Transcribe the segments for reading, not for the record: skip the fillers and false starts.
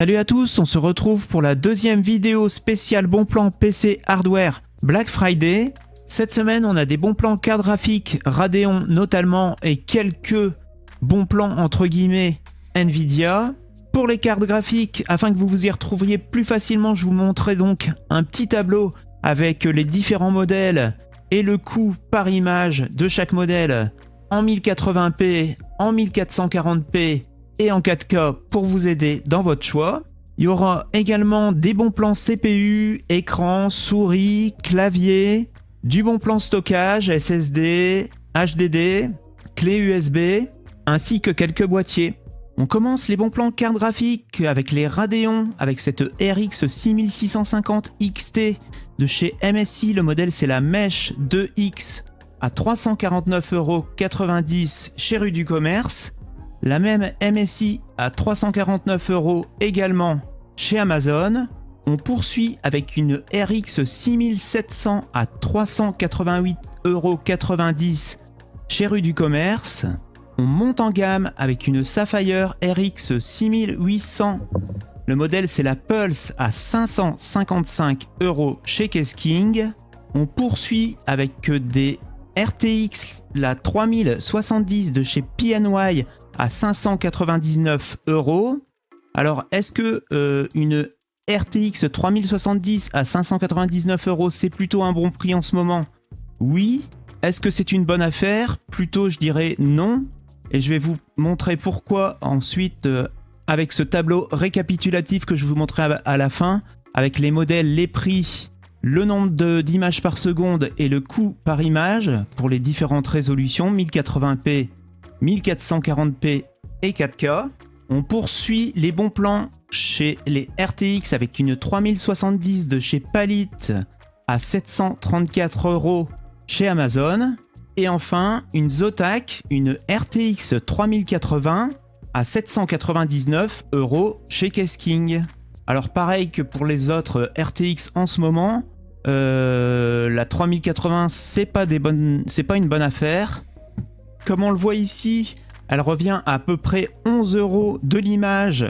Salut à tous, on se retrouve pour la deuxième vidéo spéciale bon plan PC Hardware Black Friday. Cette semaine, on a des bons plans cartes graphiques Radeon notamment et quelques bons plans entre guillemets Nvidia. Pour les cartes graphiques, afin que vous vous y retrouviez plus facilement, je vous montrerai donc un petit tableau avec les différents modèles et le coût par image de chaque modèle en 1080p, en 1440p et en 4K pour vous aider dans votre choix. Il y aura également des bons plans CPU, écran, souris, clavier, du bon plan stockage, SSD, HDD, clé USB, ainsi que quelques boîtiers. On commence les bons plans cartes graphiques avec les Radeon, avec cette RX 6650 XT de chez MSI. Le modèle c'est la Mesh 2X à 349,90 € chez Rue du Commerce. La même MSI à 349 € également chez Amazon. On poursuit avec une RX 6700 à 388,90 € chez Rue du Commerce. On monte en gamme avec une Sapphire RX 6800. Le modèle c'est la Pulse à 555 € chez Case King. On poursuit avec des RTX, la 3070 de chez PNY à 599 €. Alors, est-ce que une RTX 3070 à 599 € c'est plutôt un bon prix en ce moment? Oui. Est-ce que c'est une bonne affaire? Plutôt, je dirais non. Et je vais vous montrer pourquoi ensuite avec ce tableau récapitulatif que je vous montrerai à la fin, avec les modèles, les prix, le nombre d'images par seconde et le coût par image pour les différentes résolutions 1080p, 1440p et 4K. On poursuit les bons plans chez les RTX avec une 3070 de chez Palit à 734 € chez Amazon. Et enfin, une Zotac, une RTX 3080 à 799 € chez Case King. Alors pareil que pour les autres RTX en ce moment, la 3080 c'est pas une bonne affaire. Comme on le voit ici, elle revient à peu près 11 € de l'image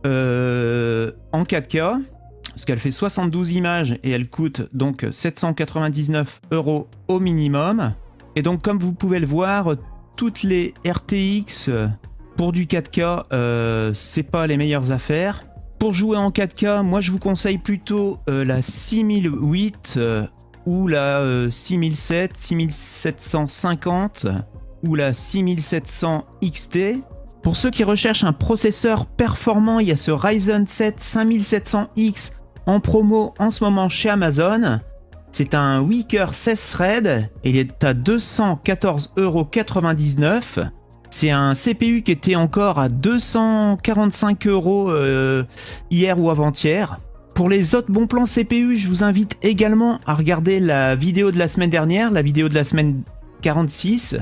en 4K, parce qu'elle fait 72 images et elle coûte donc 799 € au minimum. Et donc comme vous pouvez le voir, toutes les RTX pour du 4K, c'est pas les meilleures affaires. Pour jouer en 4K, moi je vous conseille plutôt la 6008 ou la 6007, 6750 ou la 6700 XT. Pour ceux qui recherchent un processeur performant, il y a ce Ryzen 7 5700X en promo en ce moment chez Amazon. C'est un Weaker 16 thread et il est à 214,99 €. C'est un CPU qui était encore à 245 € hier ou avant-hier. Pour les autres bons plans CPU, je vous invite également à regarder la vidéo de la semaine dernière, la vidéo de la semaine 46.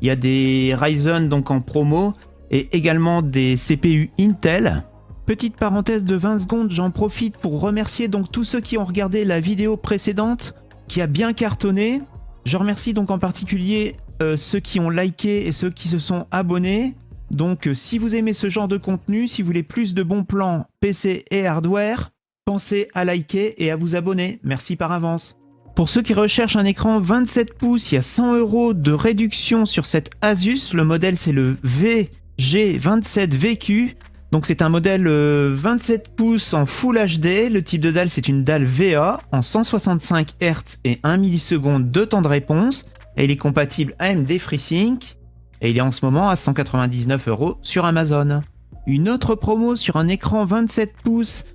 Il y a des Ryzen donc en promo et également des CPU Intel. Petite parenthèse de 20 secondes, j'en profite pour remercier donc tous ceux qui ont regardé la vidéo précédente qui a bien cartonné. Je remercie donc en particulier ceux qui ont liké et ceux qui se sont abonnés. Donc si vous aimez ce genre de contenu, si vous voulez plus de bons plans PC et hardware, pensez à liker et à vous abonner. Merci par avance. Pour ceux qui recherchent un écran 27 pouces, il y a 100 € de réduction sur cette Asus. Le modèle c'est le VG27VQ. Donc c'est un modèle 27 pouces en Full HD. Le type de dalle c'est une dalle VA en 165 Hz et 1 milliseconde de temps de réponse. Et il est compatible AMD FreeSync. Et il est en ce moment à 199 € sur Amazon. Une autre promo sur un écran 27 pouces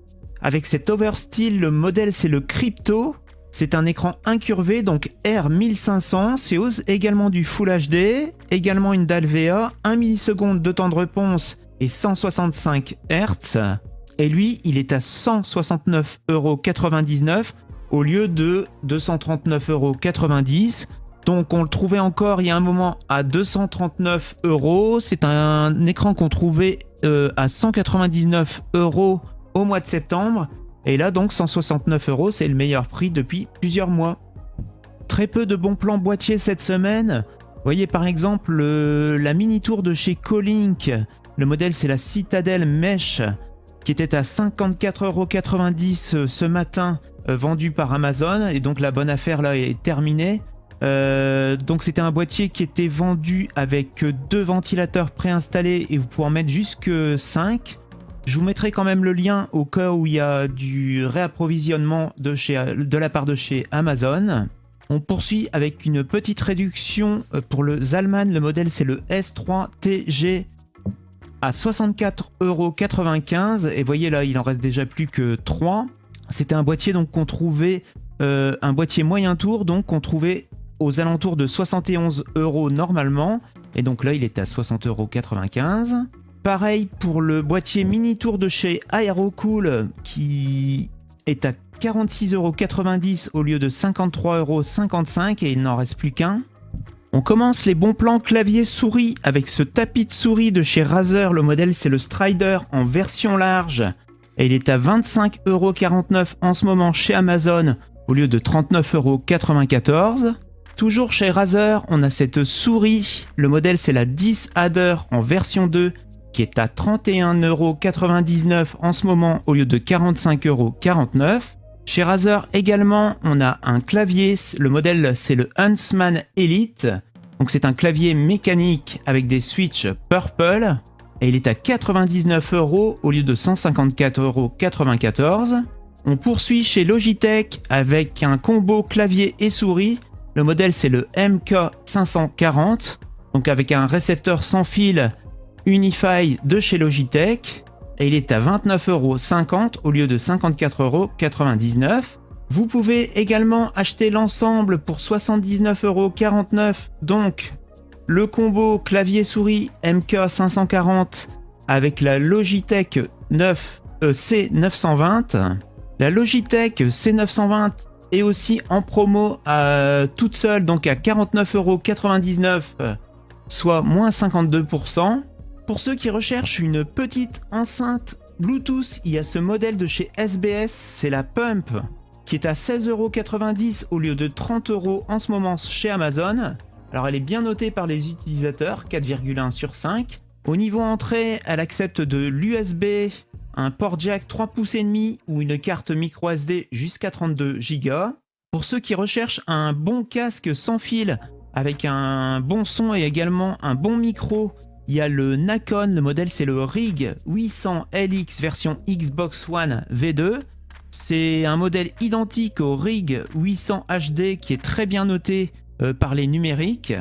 avec cet Oversteel. Le modèle c'est le Crypto. C'est un écran incurvé, donc R1500, c'est également du Full HD, également une dalle VA, 1 milliseconde de temps de réponse et 165 Hz. Et lui, il est à 169,99 € au lieu de 239,90 €. Donc on le trouvait encore il y a un moment à 239 €. C'est un écran qu'on trouvait à 199 € au mois de septembre. Et là donc 169 €, c'est le meilleur prix depuis plusieurs mois. Très peu de bons plans boîtiers cette semaine. Vous voyez par exemple la mini tour de chez Colink. Le modèle c'est la Citadel Mesh qui était à 54,90 € ce matin, vendu par Amazon. Et donc la bonne affaire là est terminée. Donc c'était un boîtier qui était vendu avec 2 ventilateurs préinstallés et vous pouvez en mettre jusque 5. Je vous mettrai quand même le lien au cas où il y a du réapprovisionnement de la part de chez Amazon. On poursuit avec une petite réduction pour le Zalman. Le modèle c'est le S3TG à 64,95 €. Et voyez là, il en reste déjà plus que 3. C'était un boîtier donc qu'on trouvait, un boîtier moyen tour, donc qu'on trouvait aux alentours de 71 € normalement. Et donc là, il est à 60,95 €. Pareil pour le boîtier mini tour de chez Aerocool qui est à 46,90 € au lieu de 53,55 € et il n'en reste plus qu'un. On commence les bons plans clavier souris avec ce tapis de souris de chez Razer. Le modèle c'est le Strider en version large et il est à 25,49 € en ce moment chez Amazon au lieu de 39,94 €. Toujours chez Razer, on a cette souris. Le modèle c'est la 10 Adder en version 2 qui est à 31,99 € en ce moment au lieu de 45,49 €. Chez Razer également, on a un clavier. Le modèle c'est le Huntsman Elite. Donc c'est un clavier mécanique avec des switches Purple et il est à 99 € au lieu de 154,94 €. On poursuit chez Logitech avec un combo clavier et souris. Le modèle c'est le MK540, donc avec un récepteur sans fil Unify de chez Logitech. Et il est à 29,50 € au lieu de 54,99 €. Vous pouvez également acheter l'ensemble pour 79,49 €. Donc le combo clavier-souris MK540 avec la Logitech C920. La Logitech C920 est aussi en promo toute seule, donc à 49,99 €, soit moins 52%. Pour ceux qui recherchent une petite enceinte Bluetooth, il y a ce modèle de chez SBS, c'est la Pump, qui est à 16,90 € au lieu de 30 € en ce moment chez Amazon. Alors elle est bien notée par les utilisateurs, 4,1 sur 5. Au niveau entrée, elle accepte de l'USB, un port jack 3 pouces et demi ou une carte micro SD jusqu'à 32 Go. Pour ceux qui recherchent un bon casque sans fil avec un bon son et également un bon micro, il y a le Nacon, le modèle c'est le Rig 800LX version Xbox One V2. C'est un modèle identique au Rig 800 HD qui est très bien noté par les numériques.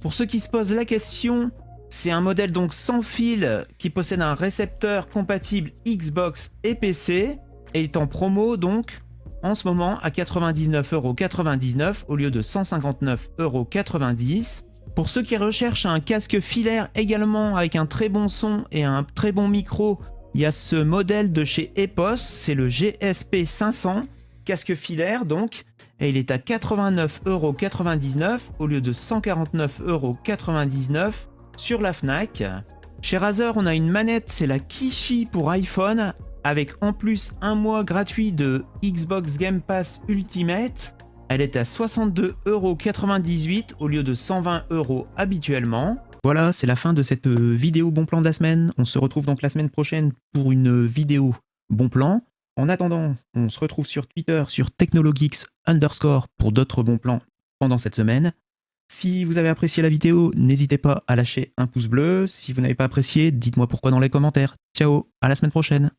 Pour ceux qui se posent la question, c'est un modèle donc sans fil qui possède un récepteur compatible Xbox et PC et est en promo donc en ce moment à 99,99 € au lieu de 159,90 €. Pour ceux qui recherchent un casque filaire également avec un très bon son et un très bon micro, il y a ce modèle de chez Epos, c'est le GSP 500, casque filaire donc, et il est à 89,99 € au lieu de 149,99 € sur la Fnac. Chez Razer, on a une manette, c'est la Kishi pour iPhone, avec en plus un mois gratuit de Xbox Game Pass Ultimate. Elle est à 62,98 € au lieu de 120 € habituellement. Voilà, c'est la fin de cette vidéo bon plan de la semaine. On se retrouve donc la semaine prochaine pour une vidéo bon plan. En attendant, on se retrouve sur Twitter sur Technologeeks_ pour d'autres bons plans pendant cette semaine. Si vous avez apprécié la vidéo, n'hésitez pas à lâcher un pouce bleu. Si vous n'avez pas apprécié, dites-moi pourquoi dans les commentaires. Ciao, à la semaine prochaine.